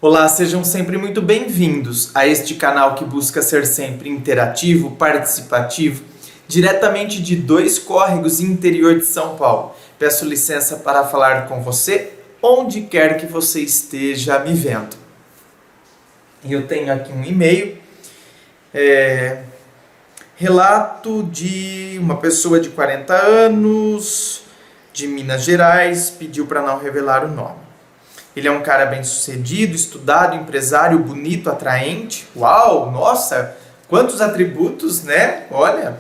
Olá, sejam sempre muito bem-vindos a este canal que busca ser sempre interativo, participativo, diretamente de Dois Córregos, interior de São Paulo. Peço licença para falar com você, onde quer que você esteja me vendo. Eu tenho aqui um e-mail, relato de uma pessoa de 40 anos, de Minas Gerais, pediu para não revelar o nome. Ele é um cara bem-sucedido, estudado, empresário, bonito, atraente. Uau, nossa, quantos atributos, né? Olha,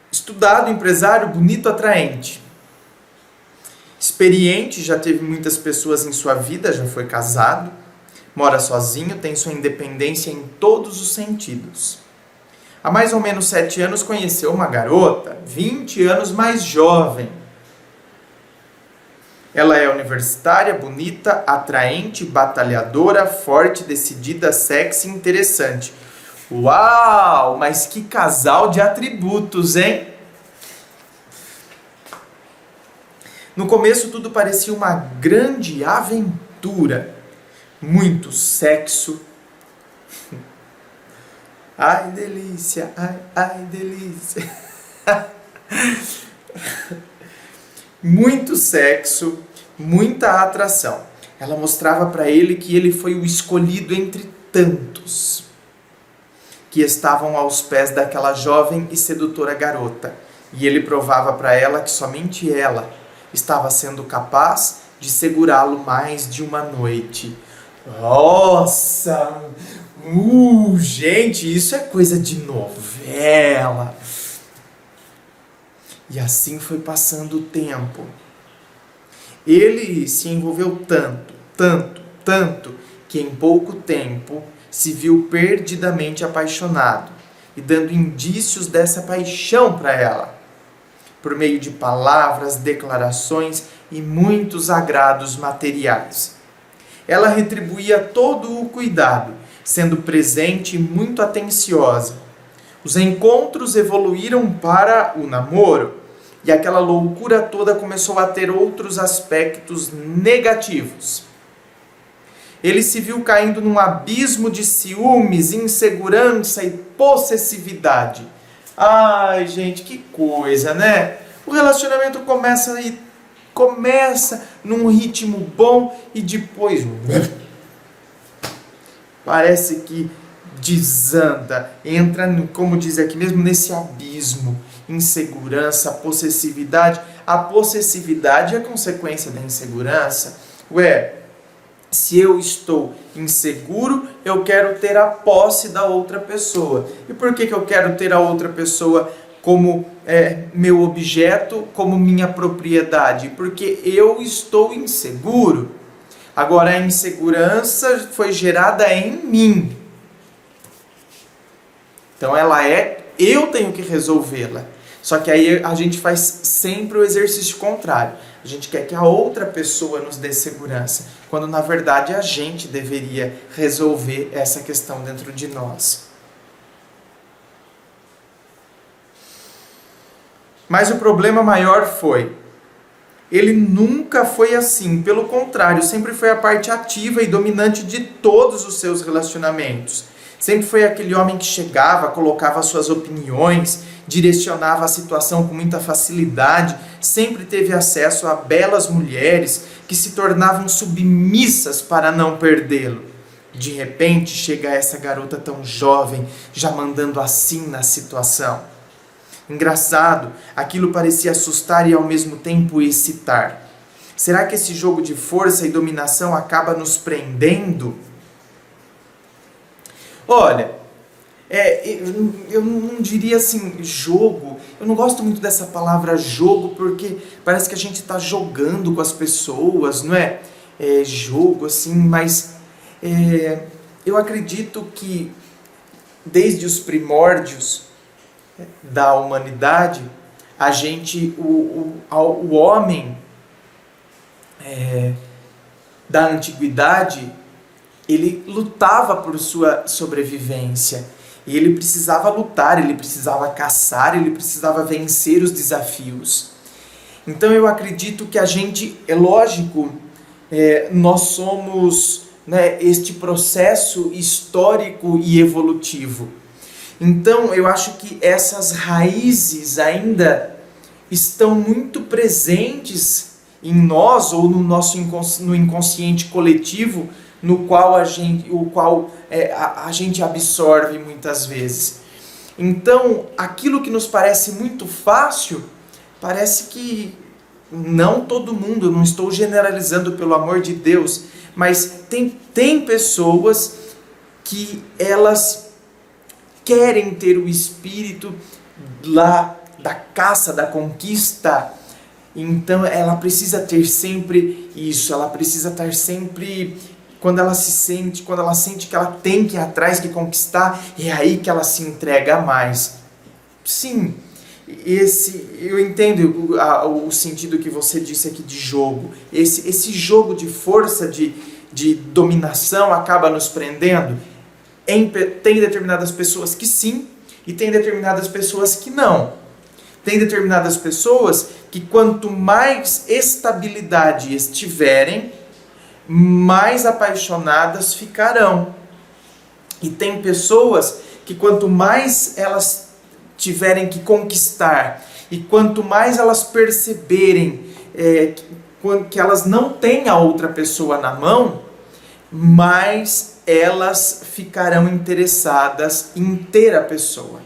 estudado, empresário, bonito, atraente. Experiente, já teve muitas pessoas em sua vida, já foi casado. Mora sozinho, tem sua independência em todos os sentidos. Há mais ou menos 7 anos conheceu uma garota, 20 anos mais jovem. Ela é universitária, bonita, atraente, batalhadora, forte, decidida, sexy e interessante. Uau, mas que casal de atributos, hein? No começo tudo parecia uma grande aventura. Muito sexo. Ai, delícia, ai, delícia. Muito sexo, muita atração. Ela mostrava para ele que ele foi o escolhido entre tantos que estavam aos pés daquela jovem e sedutora garota. E ele provava para ela que somente ela estava sendo capaz de segurá-lo mais de uma noite. Nossa! Gente, isso é coisa de novela. E assim foi passando o tempo. Ele se envolveu tanto, que em pouco tempo se viu perdidamente apaixonado e dando indícios dessa paixão para ela, por meio de palavras, declarações e muitos agrados materiais. Ela retribuía todo o cuidado, sendo presente e muito atenciosa. Os encontros evoluíram para o namoro e aquela loucura toda começou a ter outros aspectos negativos. Ele se viu caindo num abismo de ciúmes, insegurança e possessividade. Ai, gente, que coisa, né? O relacionamento começa num ritmo bom e depois parece que desanda, entra, como diz aqui mesmo, nesse abismo. Insegurança, possessividade. A possessividade é consequência da insegurança. Se eu estou inseguro, eu quero ter a posse da outra pessoa. E por que eu quero ter a outra pessoa como meu objeto, como minha propriedade? Porque eu estou inseguro. Agora, a insegurança foi gerada em mim. Então eu tenho que resolvê-la. Só que aí a gente faz sempre o exercício contrário. A gente quer que a outra pessoa nos dê segurança, quando na verdade a gente deveria resolver essa questão dentro de nós. Mas o problema maior foi, ele nunca foi assim, pelo contrário, sempre foi a parte ativa e dominante de todos os seus relacionamentos. Sempre foi aquele homem que chegava, colocava suas opiniões, direcionava a situação com muita facilidade, sempre teve acesso a belas mulheres que se tornavam submissas para não perdê-lo. De repente chega essa garota tão jovem, já mandando assim na situação. Engraçado, aquilo parecia assustar e ao mesmo tempo excitar. Será que esse jogo de força e dominação acaba nos prendendo? Olha, eu não diria assim, jogo. Eu não gosto muito dessa palavra jogo, porque parece que a gente está jogando com as pessoas, não é? Jogo, assim, mas eu acredito que desde os primórdios da humanidade, o homem da antiguidade, ele lutava por sua sobrevivência. E ele precisava lutar, ele precisava caçar, ele precisava vencer os desafios. Então eu acredito que a gente, é lógico, nós somos né, este processo histórico e evolutivo. Então, eu acho que essas raízes ainda estão muito presentes em nós ou no nosso no inconsciente coletivo, no qual a gente absorve muitas vezes. Então, aquilo que nos parece muito fácil, parece que não todo mundo, eu não estou generalizando, pelo amor de Deus, mas tem pessoas que elas querem ter o espírito lá da caça, da conquista. Então ela precisa ter sempre isso, ela precisa estar sempre, quando ela sente que ela tem que ir atrás, que conquistar, é aí que ela se entrega mais. Sim, eu entendo o sentido que você disse aqui de jogo. Esse jogo de força, de dominação acaba nos prendendo. Tem determinadas pessoas que sim, e tem determinadas pessoas que não. Tem determinadas pessoas que quanto mais estabilidade estiverem, mais apaixonadas ficarão. E tem pessoas que quanto mais elas tiverem que conquistar, e quanto mais elas perceberem que elas não têm a outra pessoa na mão, mais elas ficarão interessadas em ter a pessoa.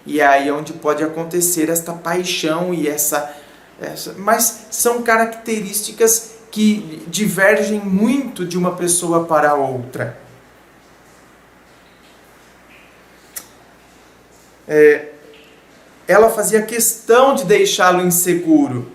E é aí onde pode acontecer esta paixão e essa... Mas são características que divergem muito de uma pessoa para outra. Ela fazia questão de deixá-lo inseguro.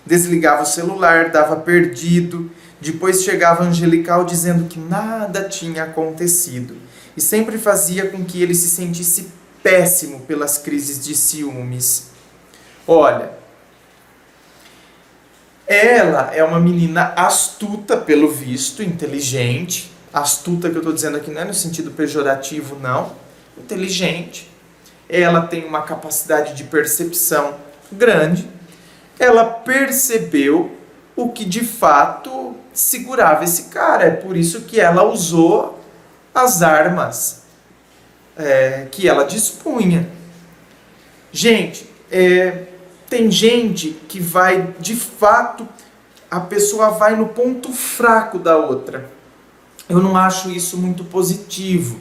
Desligava o celular, dava perdido. Depois chegava angelical dizendo que nada tinha acontecido. E sempre fazia com que ele se sentisse péssimo pelas crises de ciúmes. Olha, ela é uma menina astuta, pelo visto, inteligente. Astuta que eu estou dizendo aqui não é no sentido pejorativo, não. Inteligente. Ela tem uma capacidade de percepção grande. Ela percebeu o que de fato segurava esse cara. É por isso que ela usou as armas que ela dispunha. Gente, tem gente que vai, de fato, a pessoa vai no ponto fraco da outra. Eu não acho isso muito positivo.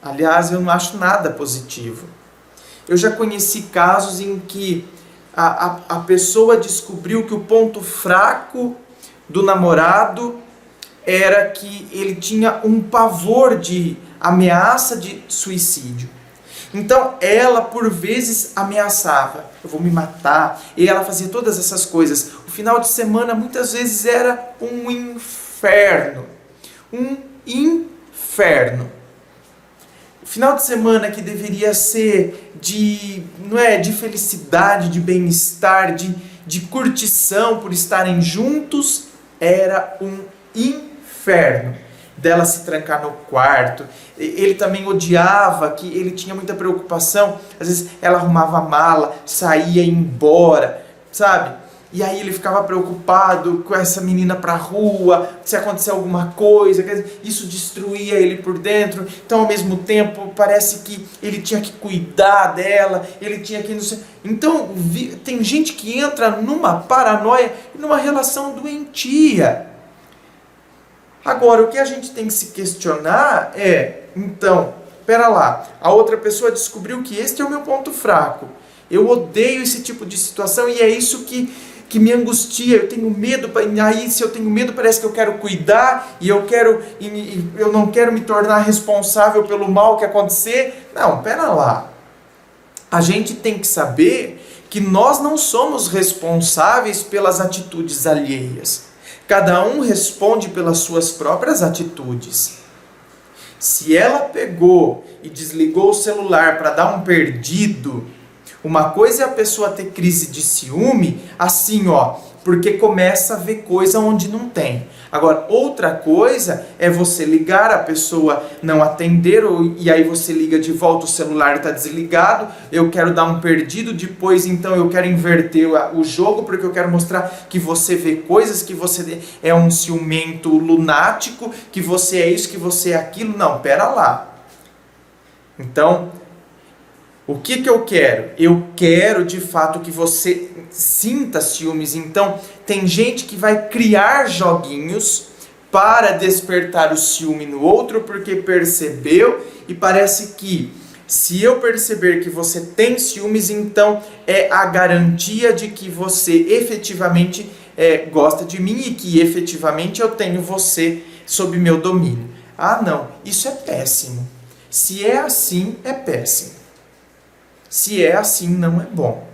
Aliás, eu não acho nada positivo. Eu já conheci casos em que a pessoa descobriu que o ponto fraco do namorado era que ele tinha um pavor de ameaça de suicídio. Então ela por vezes ameaçava, eu vou me matar, e ela fazia todas essas coisas. O final de semana muitas vezes era um inferno. Um inferno. O final de semana que deveria ser de felicidade, de bem-estar, de curtição por estarem juntos, era um inferno. Dela se trancar no quarto. Ele também odiava, que ele tinha muita preocupação. Às vezes ela arrumava a mala, saía e ia embora, sabe? E aí ele ficava preocupado com essa menina pra rua, se acontecer alguma coisa. Isso destruía ele por dentro. Então, ao mesmo tempo, parece que ele tinha que cuidar dela, ele tinha que... Não sei. Então, tem gente que entra numa paranoia, numa relação doentia. Agora, o que a gente tem que se questionar então, pera lá, a outra pessoa descobriu que este é o meu ponto fraco. Eu odeio esse tipo de situação e é isso que me angustia, eu tenho medo, aí se eu tenho medo parece que eu quero cuidar e eu não quero me tornar responsável pelo mal que acontecer. Não, pera lá. A gente tem que saber que nós não somos responsáveis pelas atitudes alheias. Cada um responde pelas suas próprias atitudes. Se ela pegou e desligou o celular para dar um perdido, Uma coisa é a pessoa ter crise de ciúme, assim, ó, porque começa a ver coisa onde não tem. Agora, outra coisa é você ligar, a pessoa não atender, e aí você liga de volta, o celular está desligado, eu quero dar um perdido, depois então eu quero inverter o jogo, porque eu quero mostrar que você vê coisas, que você é um ciumento lunático, que você é isso, que você é aquilo. Não, pera lá. Então, o que eu quero? Eu quero de fato que você sinta ciúmes. Então, tem gente que vai criar joguinhos para despertar o ciúme no outro, porque percebeu, e parece que se eu perceber que você tem ciúmes, então é a garantia de que você efetivamente gosta de mim e que efetivamente eu tenho você sob meu domínio. Ah, não, isso é péssimo. Se é assim, é péssimo. Se é assim, não é bom.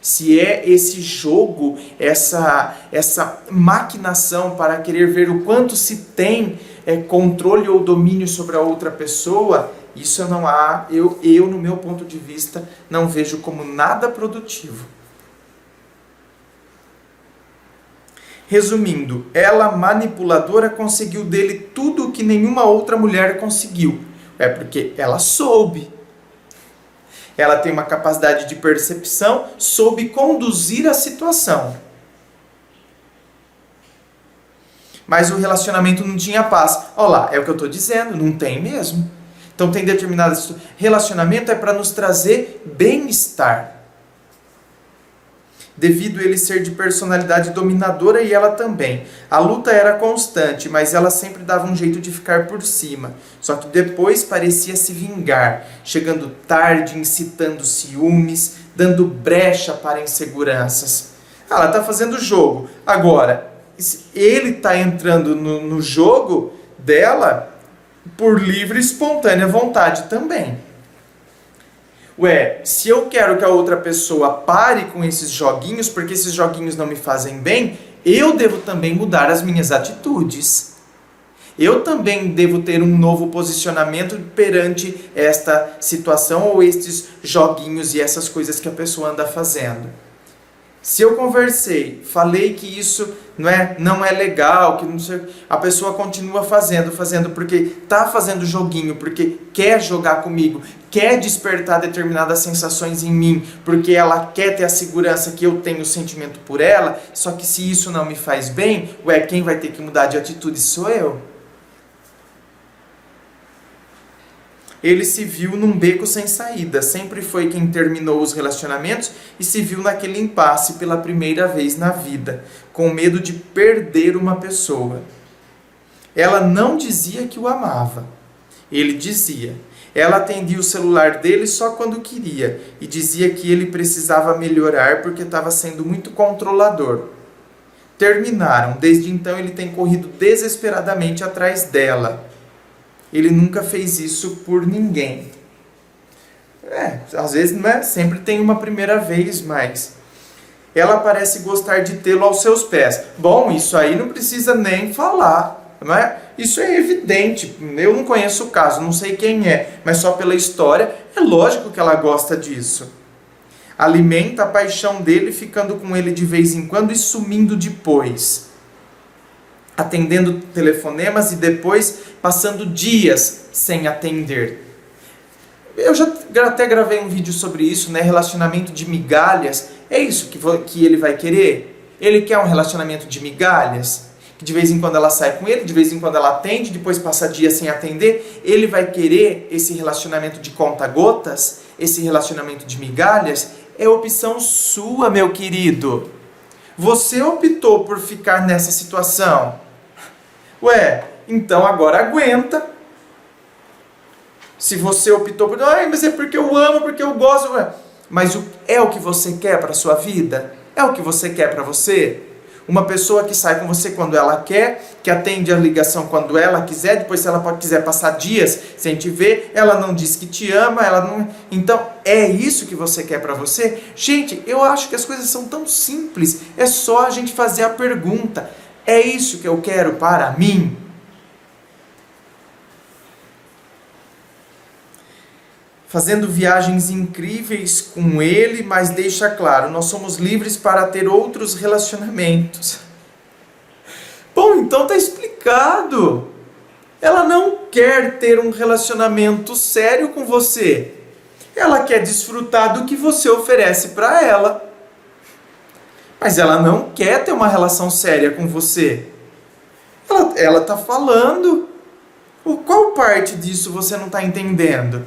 Se é esse jogo, essa maquinação para querer ver o quanto se tem controle ou domínio sobre a outra pessoa, isso não há, eu no meu ponto de vista, não vejo como nada produtivo. Resumindo, ela, manipuladora, conseguiu dele tudo o que nenhuma outra mulher conseguiu. É porque ela soube. Ela tem uma capacidade de percepção, soube conduzir a situação. Mas o relacionamento não tinha paz. Olha lá, é o que eu estou dizendo, não tem mesmo. Então tem determinadas... Relacionamento é para nos trazer bem-estar. Devido a ele ser de personalidade dominadora e ela também. A luta era constante, mas ela sempre dava um jeito de ficar por cima. Só que depois parecia se vingar, chegando tarde, incitando ciúmes, dando brecha para inseguranças. Ela está fazendo jogo. Agora, ele está entrando no jogo dela por livre e espontânea vontade também. Ué, se eu quero que a outra pessoa pare com esses joguinhos, porque esses joguinhos não me fazem bem, eu devo também mudar as minhas atitudes. Eu também devo ter um novo posicionamento perante esta situação ou estes joguinhos e essas coisas que a pessoa anda fazendo. Se eu conversei, falei que isso não é legal, que não sei, a pessoa continua fazendo porque está fazendo joguinho, porque quer jogar comigo, quer despertar determinadas sensações em mim, porque ela quer ter a segurança que eu tenho sentimento por ela, só que se isso não me faz bem, quem vai ter que mudar de atitude sou eu. Ele se viu num beco sem saída, sempre foi quem terminou os relacionamentos e se viu naquele impasse pela primeira vez na vida, com medo de perder uma pessoa. Ela não dizia que o amava, ele dizia. Ela atendia o celular dele só quando queria e dizia que ele precisava melhorar porque estava sendo muito controlador. Terminaram, desde então ele tem corrido desesperadamente atrás dela. Ele nunca fez isso por ninguém. Às vezes sempre tem uma primeira vez, mas ela parece gostar de tê-lo aos seus pés. Bom, isso aí não precisa nem falar, não é? Isso é evidente. Eu não conheço o caso, não sei quem é, mas só pela história é lógico que ela gosta disso. Alimenta a paixão dele, ficando com ele de vez em quando e sumindo depois. Atendendo telefonemas e depois passando dias sem atender. Eu já até gravei um vídeo sobre isso, né? Relacionamento de migalhas. É isso que ele vai querer? Ele quer um relacionamento de migalhas? Que de vez em quando ela sai com ele, de vez em quando ela atende, depois passa dias sem atender. Ele vai querer esse relacionamento de conta-gotas? Esse relacionamento de migalhas? É opção sua, meu querido. Você optou por ficar nessa situação. Então agora aguenta. Se você optou por... mas é porque eu amo, porque eu gosto. Mas é o que você quer para a sua vida? É o que você quer para você? Uma pessoa que sai com você quando ela quer, que atende a ligação quando ela quiser, depois se ela quiser passar dias sem te ver, ela não diz que te ama, ela não... Então, é isso que você quer para você? Gente, eu acho que as coisas são tão simples, é só a gente fazer a pergunta. É isso que eu quero para mim? fazendo viagens incríveis com ele, mas deixa claro, nós somos livres para ter outros relacionamentos. Bom, então tá explicado. Ela não quer ter um relacionamento sério com você. Ela quer desfrutar do que você oferece para ela. Mas ela não quer ter uma relação séria com você. Ela tá falando. Qual parte disso você não está entendendo?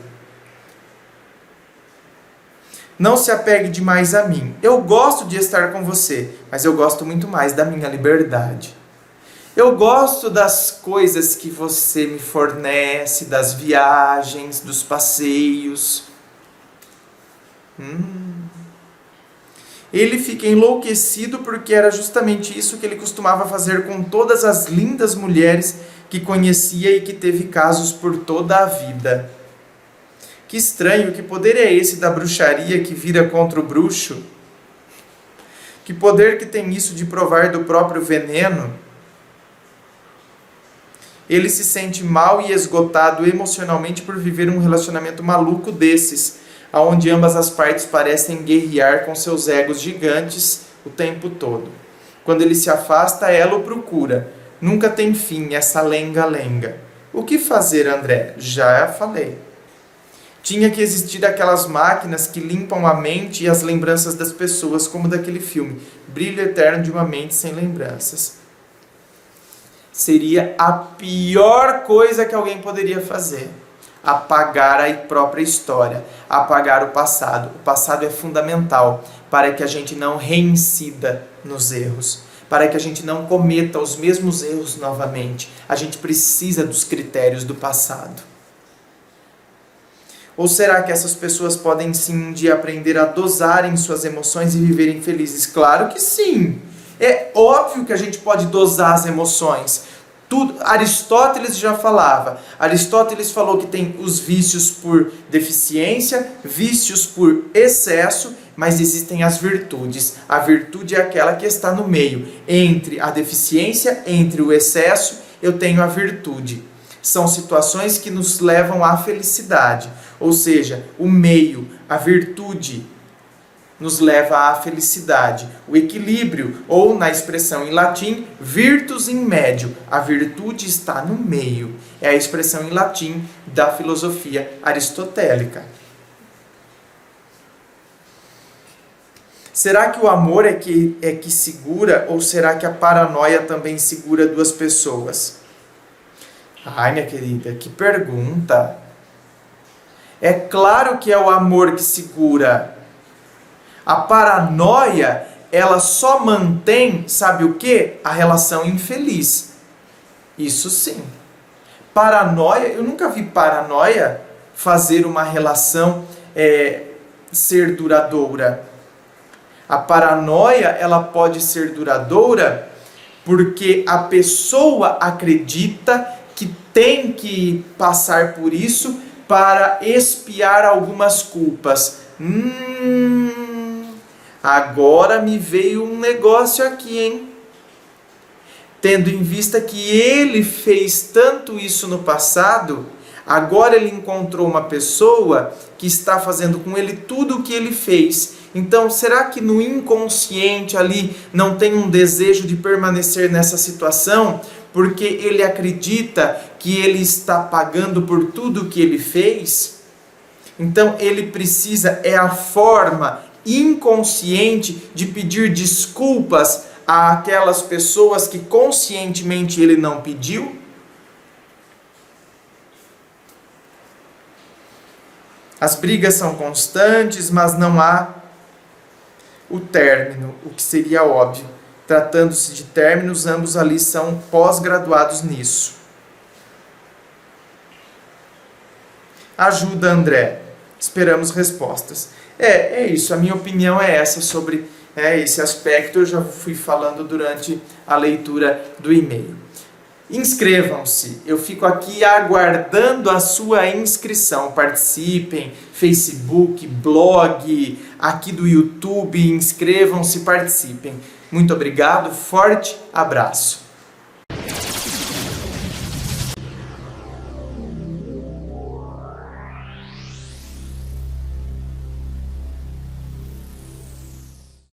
Não se apegue demais a mim. Eu gosto de estar com você, mas eu gosto muito mais da minha liberdade. Eu gosto das coisas que você me fornece, das viagens, dos passeios. Ele fica enlouquecido porque era justamente isso que ele costumava fazer com todas as lindas mulheres que conhecia e que teve casos por toda a vida. Que estranho, que poder é esse da bruxaria que vira contra o bruxo? Que poder que tem isso de provar do próprio veneno? Ele se sente mal e esgotado emocionalmente por viver um relacionamento maluco desses, onde ambas as partes parecem guerrear com seus egos gigantes o tempo todo. Quando ele se afasta, ela o procura. Nunca tem fim essa lenga-lenga. O que fazer, André? Já falei. Tinha que existir aquelas máquinas que limpam a mente e as lembranças das pessoas, como daquele filme, Brilho Eterno de uma Mente Sem Lembranças. Seria a pior coisa que alguém poderia fazer. Apagar a própria história, apagar o passado. O passado é fundamental para que a gente não reincida nos erros, para que a gente não cometa os mesmos erros novamente. A gente precisa dos critérios do passado. Ou será que essas pessoas podem sim um dia aprender a dosarem suas emoções e viverem felizes? Claro que sim! É óbvio que a gente pode dosar as emoções. Aristóteles já falava. Aristóteles falou que tem os vícios por deficiência, vícios por excesso, mas existem as virtudes. A virtude é aquela que está no meio. Entre a deficiência, entre o excesso, eu tenho a virtude. São situações que nos levam à felicidade. Ou seja, o meio, a virtude, nos leva à felicidade. O equilíbrio, ou na expressão em latim, virtus in medio. A virtude está no meio. É a expressão em latim da filosofia aristotélica. Será que o amor é que segura, ou será que a paranoia também segura duas pessoas? Ai, minha querida, que pergunta! É claro que é o amor que segura. A paranoia, ela só mantém, sabe o quê? A relação infeliz. Isso sim. Paranoia, eu nunca vi paranoia fazer uma relação ser duradoura. A paranoia, ela pode ser duradoura porque a pessoa acredita que tem que passar por isso para expiar algumas culpas. Agora me veio um negócio aqui, hein? Tendo em vista que ele fez tanto isso no passado, agora ele encontrou uma pessoa que está fazendo com ele tudo o que ele fez. Então, será que no inconsciente ali não tem um desejo de permanecer nessa situação? Porque ele acredita que ele está pagando por tudo que ele fez? Então, ele precisa, é a forma inconsciente de pedir desculpas àquelas pessoas que conscientemente ele não pediu? As brigas são constantes, mas não há o término, o que seria óbvio. Tratando-se de términos, ambos ali são pós-graduados nisso. Ajuda, André. Esperamos respostas. É isso, a minha opinião é essa sobre esse aspecto. Eu já fui falando durante a leitura do e-mail. Inscrevam-se, eu fico aqui aguardando a sua inscrição. Participem, Facebook, blog, aqui do YouTube, inscrevam-se, participem. Muito obrigado, forte abraço.